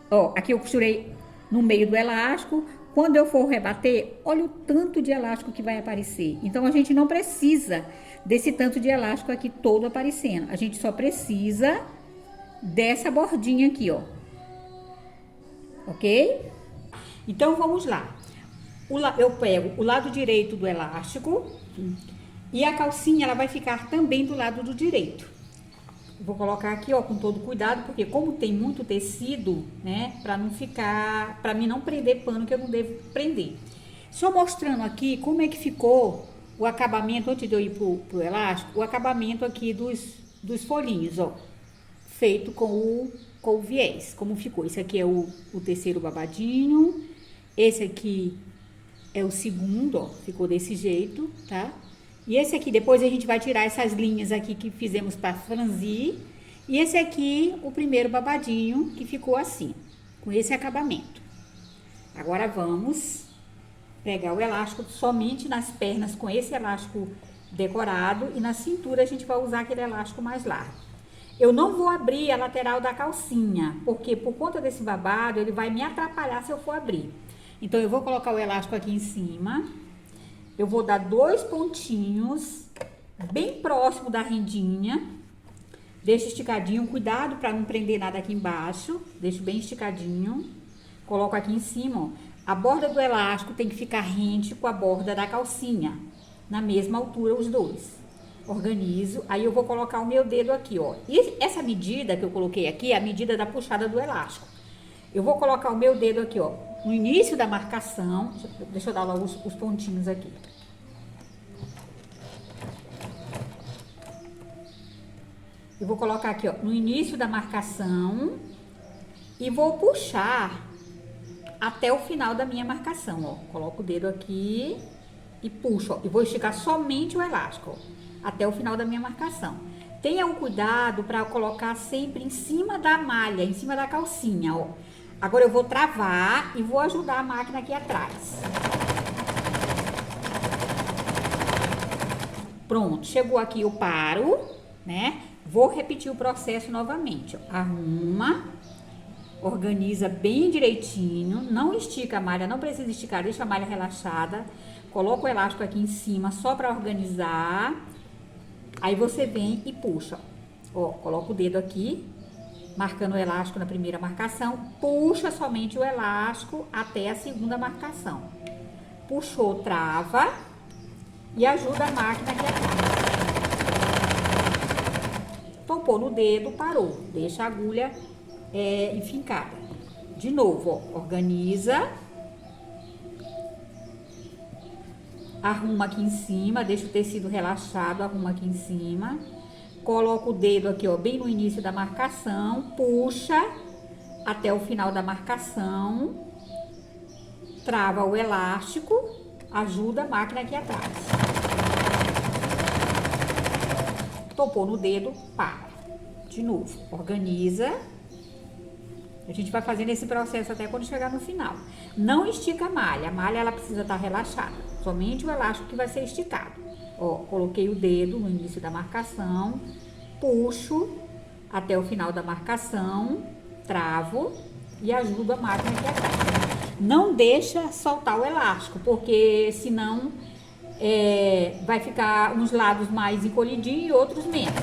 Ó, aqui eu costurei no meio do elástico. Quando eu for rebater, olha o tanto de elástico que vai aparecer. Então, a gente não precisa desse tanto de elástico aqui todo aparecendo. A gente só precisa dessa bordinha aqui, ó. Ok? Então, vamos lá. Eu pego o lado direito do elástico e a calcinha, ela vai ficar também do lado do direito. Vou colocar aqui, ó, com todo cuidado, porque como tem muito tecido, né, pra não ficar, pra mim não prender pano que eu não devo prender. Só mostrando aqui como é que ficou o acabamento, antes de eu ir pro elástico, o acabamento aqui dos folhinhos, ó, feito com o viés, como ficou. Esse aqui é o terceiro babadinho, esse aqui é o segundo, ó, ficou desse jeito, tá? E esse aqui, depois a gente vai tirar essas linhas aqui que fizemos para franzir. E esse aqui, o primeiro babadinho, que ficou assim, com esse acabamento. Agora vamos pegar o elástico somente nas pernas com esse elástico decorado. E na cintura a gente vai usar aquele elástico mais largo. Eu não vou abrir a lateral da calcinha, porque por conta desse babado, ele vai me atrapalhar se eu for abrir. Então, eu vou colocar o elástico aqui em cima. Eu vou dar 2 pontinhos bem próximo da rendinha. Deixa esticadinho, cuidado para não prender nada aqui embaixo. Deixo bem esticadinho. Coloco aqui em cima, ó. A borda do elástico tem que ficar rente com a borda da calcinha. Na mesma altura os dois. Organizo. Aí eu vou colocar o meu dedo aqui, ó. E essa medida que eu coloquei aqui é a medida da puxada do elástico. Eu vou colocar o meu dedo aqui, ó, no início da marcação. Deixa eu dar logo os pontinhos aqui. Eu vou colocar aqui, ó, no início da marcação e vou puxar até o final da minha marcação, ó. Coloco o dedo aqui e puxo, ó. E vou esticar somente o elástico, ó, até o final da minha marcação. Tenha um cuidado para colocar sempre em cima da malha, em cima da calcinha, ó. Agora eu vou travar e vou ajudar a máquina aqui atrás. Pronto, chegou aqui, eu paro, né? Vou repetir o processo novamente, ó. Arruma, organiza bem direitinho, não estica a malha, não precisa esticar, deixa a malha relaxada. Coloca o elástico aqui em cima só para organizar. Aí você vem e puxa, ó, coloca o dedo aqui, marcando o elástico na primeira marcação, puxa somente o elástico até a segunda marcação. Puxou, trava e ajuda a máquina aqui atrás. Topou no dedo, parou. Deixa a agulha enfincada. De novo, ó, organiza. Arruma aqui em cima, deixa o tecido relaxado, arruma aqui em cima. Coloca o dedo aqui, ó, bem no início da marcação, puxa até o final da marcação, trava o elástico, ajuda a máquina aqui atrás. Topou no dedo, para. De novo, organiza. A gente vai fazendo esse processo até quando chegar no final. Não estica a malha ela precisa estar relaxada. Somente o elástico que vai ser esticado. Ó, coloquei o dedo no início da marcação, puxo até o final da marcação, travo e ajudo a máquina aqui atrás. Não deixa soltar o elástico, porque senão vai ficar uns lados mais encolhidinhos e outros menos.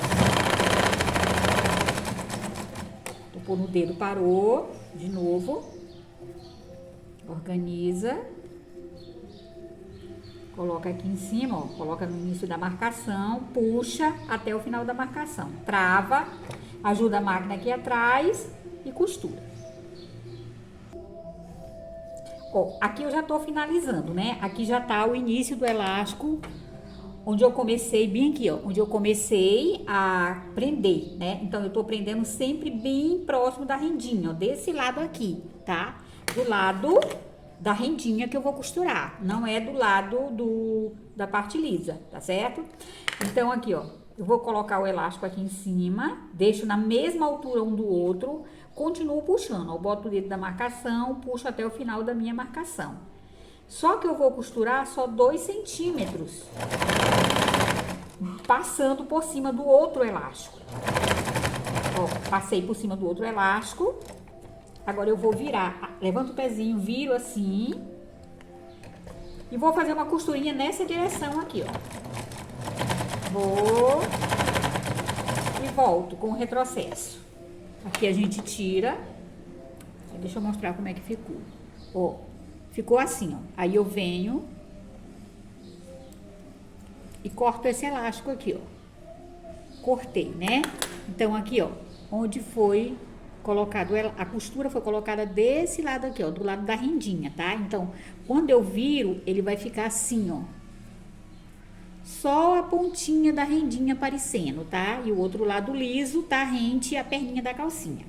Topou no dedo, parou, de novo, organiza. Coloca aqui em cima, ó, coloca no início da marcação, puxa até o final da marcação. Trava, ajuda a máquina aqui atrás e costura. Ó, aqui eu já tô finalizando, né? Aqui já tá o início do elástico, onde eu comecei, bem aqui, ó, onde eu comecei a prender, né? Então, eu tô prendendo sempre bem próximo da rendinha, ó, desse lado aqui, tá? Do lado da rendinha que eu vou costurar, não é do lado da parte lisa, tá certo? Então, aqui, ó, eu vou colocar o elástico aqui em cima, deixo na mesma altura um do outro, continuo puxando, ó, boto o dedo da marcação, puxo até o final da minha marcação. Só que eu vou costurar só 2 centímetros, passando por cima do outro elástico. Ó, passei por cima do outro elástico. Agora eu vou virar, levanto o pezinho, viro assim. E vou fazer uma costurinha nessa direção aqui, ó. Vou e volto com o retrocesso. Aqui a gente tira. Deixa eu mostrar como é que ficou. Ó, ficou assim, ó. Aí eu venho e corto esse elástico aqui, ó. Cortei, né? Então aqui, ó, onde foi colocado, a costura foi colocada desse lado aqui, ó, do lado da rendinha, tá? Então, quando eu viro, ele vai ficar assim, ó. Só a pontinha da rendinha aparecendo, tá? E o outro lado liso tá rente à perninha da calcinha.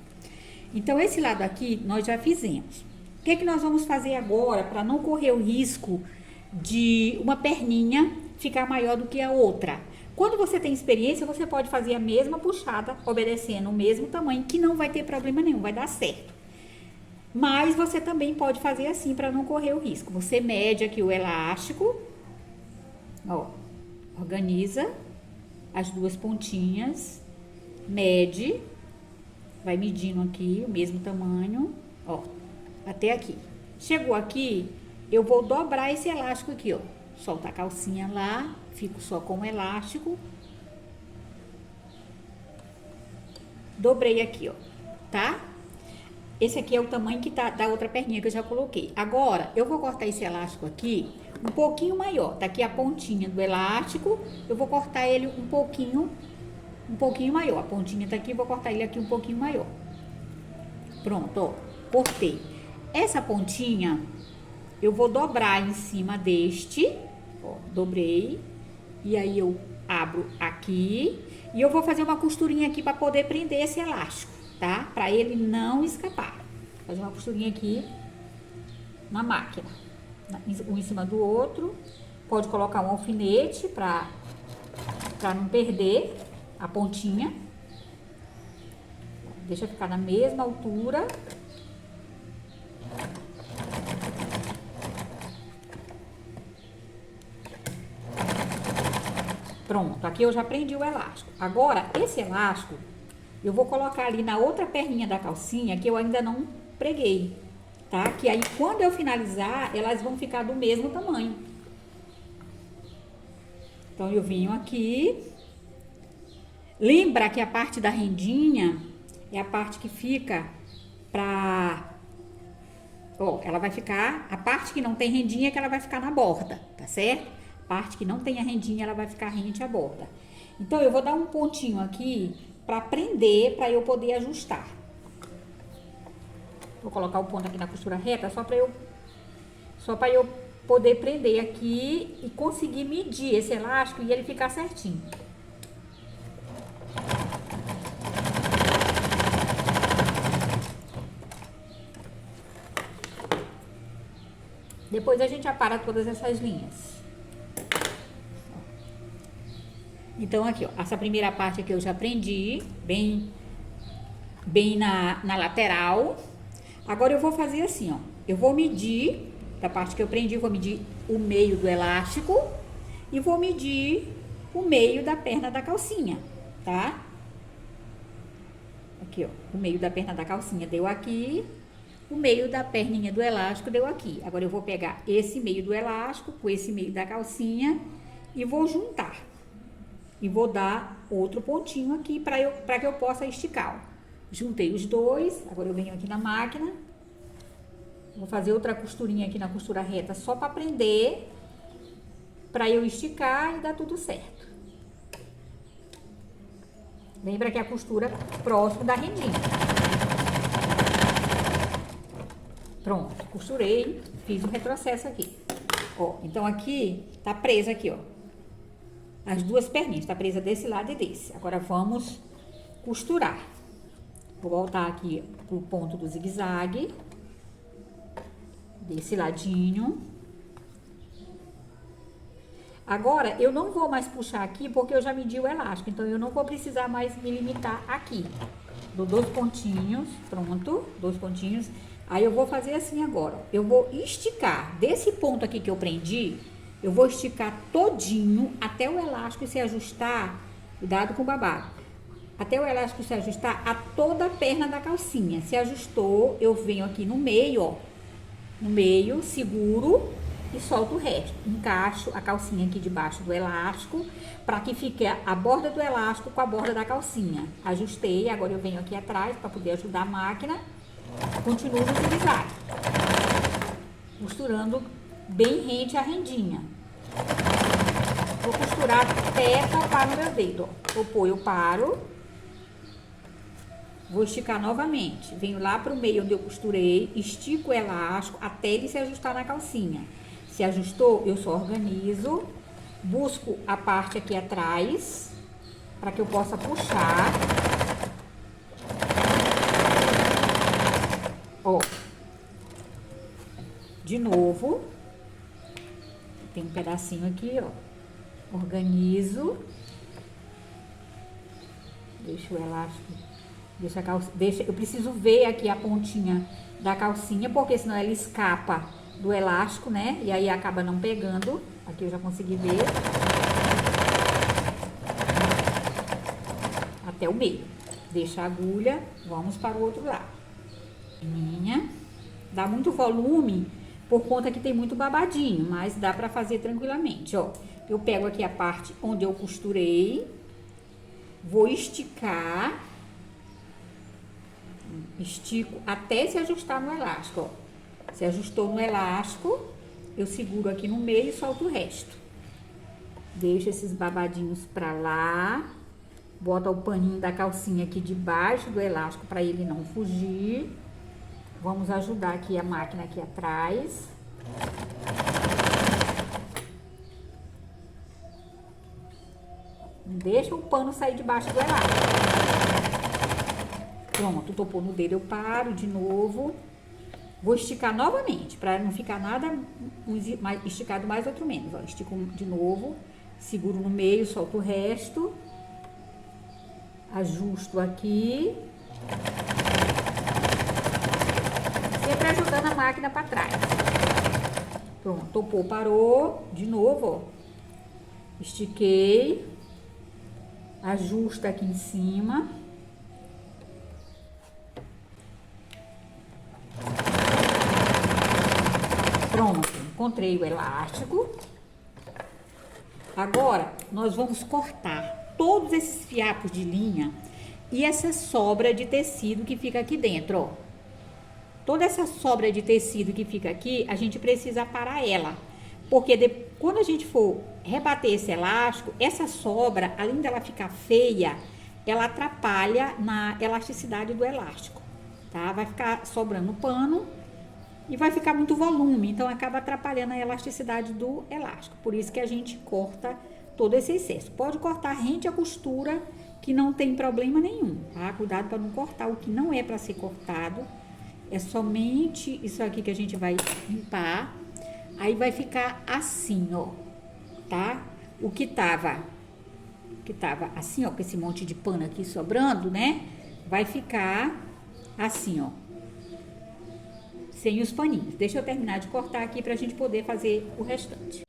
Então, esse lado aqui nós já fizemos. O que nós vamos fazer agora para não correr o risco de uma perninha ficar maior do que a outra? Quando você tem experiência, você pode fazer a mesma puxada, obedecendo o mesmo tamanho, que não vai ter problema nenhum, vai dar certo. Mas você também pode fazer assim para não correr o risco. Você mede aqui o elástico, ó, organiza as duas pontinhas, mede, vai medindo aqui o mesmo tamanho, ó, até aqui. Chegou aqui, eu vou dobrar esse elástico aqui, ó. Solta a calcinha lá, fico só com o elástico. Dobrei aqui, ó, tá? Esse aqui é o tamanho que tá da outra perninha que eu já coloquei. Agora, eu vou cortar esse elástico aqui um pouquinho maior. Tá aqui a pontinha do elástico, eu vou cortar ele um pouquinho maior. A pontinha tá aqui, vou cortar ele aqui um pouquinho maior. Pronto, ó, cortei. Essa pontinha eu vou dobrar em cima deste, ó, dobrei, e aí eu abro aqui, e eu vou fazer uma costurinha aqui para poder prender esse elástico, tá? Para ele não escapar. Vou fazer uma costurinha aqui na máquina, um em cima do outro. Pode colocar um alfinete para não perder a pontinha. Deixa ficar na mesma altura. Pronto, aqui eu já prendi o elástico. Agora, esse elástico, eu vou colocar ali na outra perninha da calcinha, que eu ainda não preguei, tá? Que aí, quando eu finalizar, elas vão ficar do mesmo tamanho. Então, eu venho aqui. Lembra que a parte da rendinha é a parte que fica pra... Ó, ela vai ficar... A parte que não tem rendinha é que ela vai ficar na borda, tá certo? Parte que não tem a rendinha, ela vai ficar rente à borda. Então, eu vou dar um pontinho aqui para prender, para eu poder ajustar. Vou colocar o ponto aqui na costura reta, só para eu poder prender aqui e conseguir medir esse elástico e ele ficar certinho. Depois a gente apara todas essas linhas. Então, aqui, ó, essa primeira parte aqui eu já prendi, bem na lateral. Agora, eu vou fazer assim, ó. Eu vou medir, da parte que eu prendi, eu vou medir o meio do elástico e vou medir o meio da perna da calcinha, tá? Aqui, ó, o meio da perna da calcinha deu aqui, o meio da perninha do elástico deu aqui. Agora, eu vou pegar esse meio do elástico com esse meio da calcinha e vou juntar. E vou dar outro pontinho aqui para que eu possa esticar, ó. Juntei os dois, agora eu venho aqui na máquina. Vou fazer outra costurinha aqui na costura reta só para prender, para eu esticar e dar tudo certo. Lembra que a costura próximo da rendinha. Pronto, costurei, fiz um retrocesso aqui. Ó, então aqui tá presa aqui, ó. As duas perninhas, tá presa desse lado e desse. Agora vamos costurar. Vou voltar aqui pro ponto do zigue-zague. desse ladinho. Agora, eu não vou mais puxar aqui, porque eu já medi o elástico, então eu não vou precisar mais me limitar aqui. Dou 2 pontinhos, pronto, 2 pontinhos. Aí eu vou fazer assim agora, eu vou esticar desse ponto aqui que eu prendi, eu vou esticar todinho até o elástico se ajustar, cuidado com o babado, até o elástico se ajustar a toda a perna da calcinha. Se ajustou, eu venho aqui no meio, ó, no meio, seguro e solto o resto. Encaixo a calcinha aqui debaixo do elástico, para que fique a borda do elástico com a borda da calcinha. Ajustei, agora eu venho aqui atrás para poder ajudar a máquina. Continuo no zigue-zague, costurando bem rente a rendinha. Vou costurar até topar no meu dedo, ó. Topou, eu paro. Vou esticar novamente. Venho lá pro meio onde eu costurei, estico o elástico até ele se ajustar na calcinha. Se ajustou, eu só organizo, busco a parte aqui atrás, para que eu possa puxar. Ó, de novo, tem um pedacinho aqui, ó, organizo, deixo o elástico, deixa a calcinha, eu preciso ver aqui a pontinha da calcinha, porque senão ela escapa do elástico, né, e aí acaba não pegando. Aqui eu já consegui ver, até o meio, deixa a agulha, vamos para o outro lado. Dá muito volume por conta que tem muito babadinho, mas dá pra fazer tranquilamente, ó. Eu pego aqui a parte onde eu costurei, vou esticar, estico até se ajustar no elástico, ó. Se ajustou no elástico, eu seguro aqui no meio e solto o resto. Deixo esses babadinhos pra lá, bota o paninho da calcinha aqui debaixo do elástico para ele não fugir. Vamos ajudar aqui a máquina aqui atrás. Não deixa o pano sair debaixo do elástico. Pronto, topou no dedo, eu paro de novo. Vou esticar novamente, para não ficar nada esticado mais outro menos. Ó, estico de novo, seguro no meio, solto o resto. Ajusto aqui. Sempre ajudando a máquina para trás. Pronto, topou, parou. De novo, ó. Estiquei. Ajusta aqui em cima. Pronto, encontrei o elástico. Agora, nós vamos cortar todos esses fiapos de linha e essa sobra de tecido que fica aqui dentro, ó. Toda essa sobra de tecido que fica aqui, a gente precisa aparar ela. Porque quando a gente for rebater esse elástico, essa sobra, além dela ficar feia, ela atrapalha na elasticidade do elástico, tá? Vai ficar sobrando pano e vai ficar muito volume, então acaba atrapalhando a elasticidade do elástico. Por isso que a gente corta todo esse excesso. Pode cortar rente à costura, que não tem problema nenhum, tá? Cuidado para não cortar o que não é para ser cortado. É somente isso aqui que a gente vai limpar. Aí vai ficar assim, ó, tá? O que tava assim, ó, com esse monte de pano aqui sobrando, né? Vai ficar assim, ó, sem os paninhos. Deixa eu terminar de cortar aqui pra gente poder fazer o restante.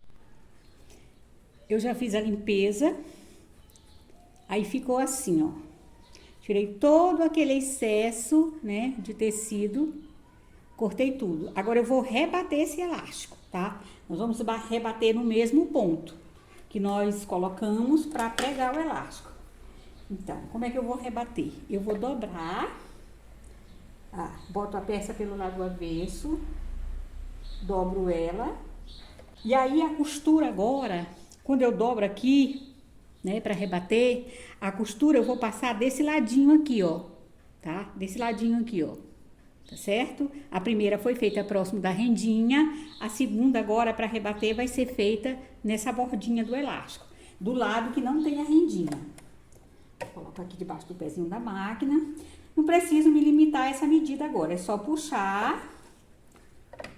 Eu já fiz a limpeza. Aí ficou assim, ó. Tirei todo aquele excesso, né, de tecido, cortei tudo. Agora eu vou rebater esse elástico, tá? Nós vamos rebater no mesmo ponto que nós colocamos para pregar o elástico. Então, como é que eu vou rebater? Eu vou dobrar, boto a peça pelo lado avesso, dobro ela, e aí a costura agora, quando eu dobro aqui, né, para rebater, a costura eu vou passar desse ladinho aqui, ó, tá? Desse ladinho aqui, ó, tá certo? A primeira foi feita próximo da rendinha, a segunda agora para rebater vai ser feita nessa bordinha do elástico, do lado que não tem a rendinha. Coloco aqui debaixo do pezinho da máquina. Não preciso me limitar a essa medida agora, é só puxar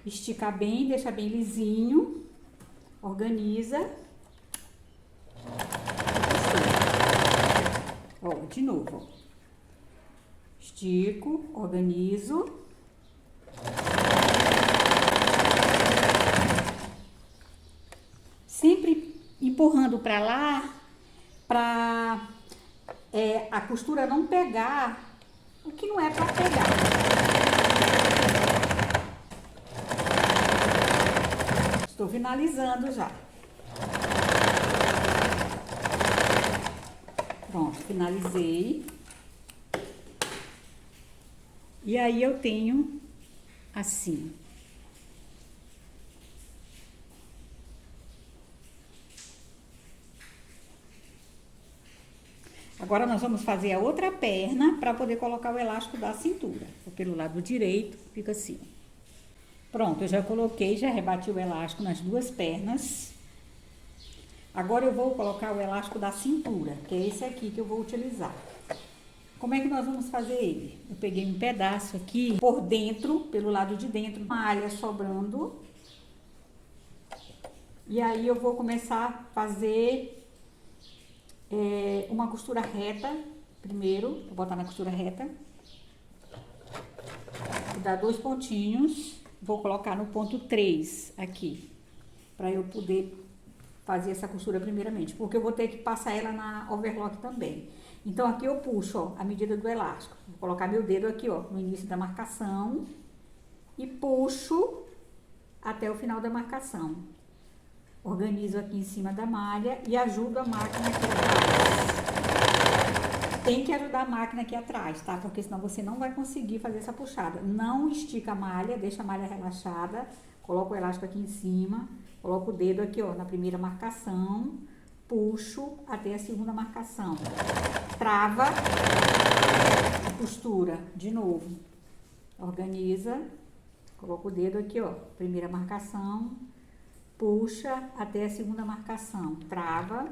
Estica bem, deixa bem lisinho. Organiza. Ó, de novo, ó. Estico, organizo. Sempre empurrando para lá, para a costura não pegar o que não é para pegar. Estou finalizando já. Pronto, finalizei. E aí eu tenho assim. Agora nós vamos fazer a outra perna para poder colocar o elástico da cintura. Pelo lado direito, fica assim. Pronto, eu já coloquei, já rebati o elástico nas duas pernas. Agora eu vou colocar o elástico da cintura, que é esse aqui que eu vou utilizar. Como é que nós vamos fazer ele? Eu peguei um pedaço aqui por dentro, pelo lado de dentro, malha sobrando. E aí eu vou começar a fazer uma costura reta primeiro. Vou botar na costura reta. Vou dar 2 pontinhos. Vou colocar no ponto 3 aqui, para eu poder fazer essa costura primeiramente, porque eu vou ter que passar ela na overlock também. Então, aqui eu puxo, ó, a medida do elástico. Vou colocar meu dedo aqui, ó, no início da marcação e puxo até o final da marcação. Organizo aqui em cima da malha e ajudo a máquina aqui atrás. Tem que ajudar a máquina aqui atrás, tá? Porque senão você não vai conseguir fazer essa puxada. Não estica a malha, deixa a malha relaxada. Coloco o elástico aqui em cima, coloco o dedo aqui, ó, na primeira marcação. Puxo até a segunda marcação. Trava a costura de novo. Organiza. Coloco o dedo aqui, ó, primeira marcação. Puxa até a segunda marcação. Trava.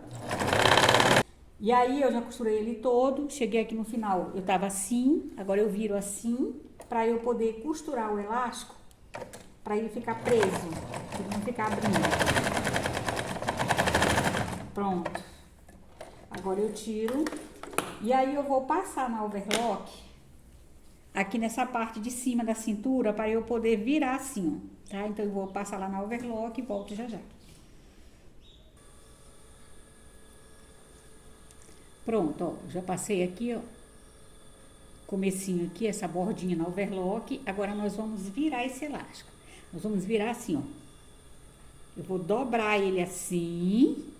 E aí eu já costurei ele todo. Cheguei aqui no final, eu tava assim. Agora eu viro assim, pra eu poder costurar o elástico, pra ele ficar preso, pra ele não ficar abrindo. Pronto. Agora eu tiro. E aí eu vou passar na overlock, aqui nessa parte de cima da cintura, para eu poder virar assim, ó, tá? Então eu vou passar lá na overlock e volto já já. Pronto, ó, já passei aqui, ó, comecinho aqui, essa bordinha na overlock. Agora nós vamos virar esse elástico. Nós vamos virar assim, ó. Eu vou dobrar ele assim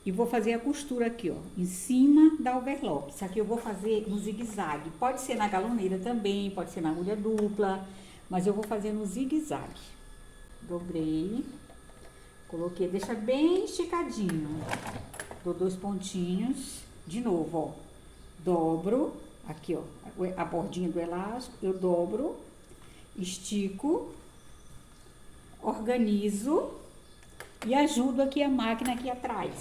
e vou fazer a costura aqui, ó, em cima da overlock. Isso aqui eu vou fazer no zigue-zague. Pode ser na galoneira também, pode ser na agulha dupla, mas eu vou fazer no zigue-zague. Dobrei, coloquei, deixa bem esticadinho. Dou 2 pontinhos, de novo, ó, dobro, aqui, ó, a bordinha do elástico, eu dobro, estico, organizo e ajudo aqui a máquina aqui atrás.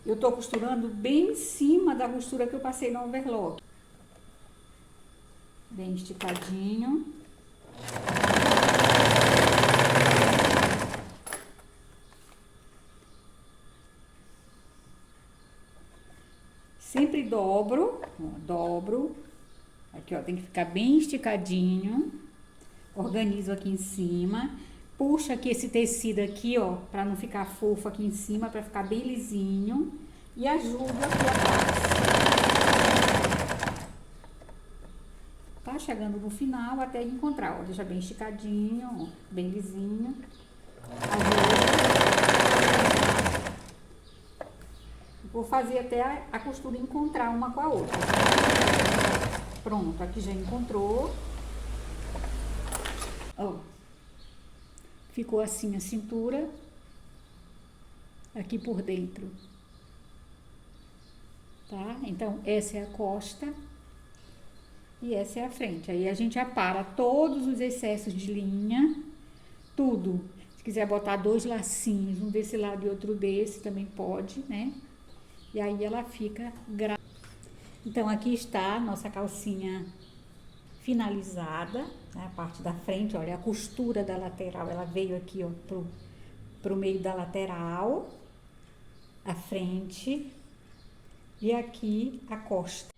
Eu tô costurando bem em cima da costura que eu passei no overlock. Bem esticadinho. Sempre dobro, ó, dobro. Aqui, ó, tem que ficar bem esticadinho. Organizo aqui em cima. Puxa aqui esse tecido aqui, ó, pra não ficar fofo aqui em cima, pra ficar bem lisinho. E ajudo aqui atrás. Tá chegando no final até encontrar, ó. Deixa bem esticadinho, ó, bem lisinho. Ajuda. Vou fazer até a costura encontrar uma com a outra. Pronto, aqui já encontrou. Ó, ficou assim a cintura, aqui por dentro, tá? Então, essa é a costa e essa é a frente. Aí a gente apara todos os excessos de linha, tudo. Se quiser botar 2 lacinhos, um desse lado e outro desse, também pode, né? E aí ela fica Então, aqui está a nossa calcinha finalizada, né? A parte da frente, olha, a costura da lateral, ela veio aqui, ó, pro meio da lateral, a frente, e aqui a costa.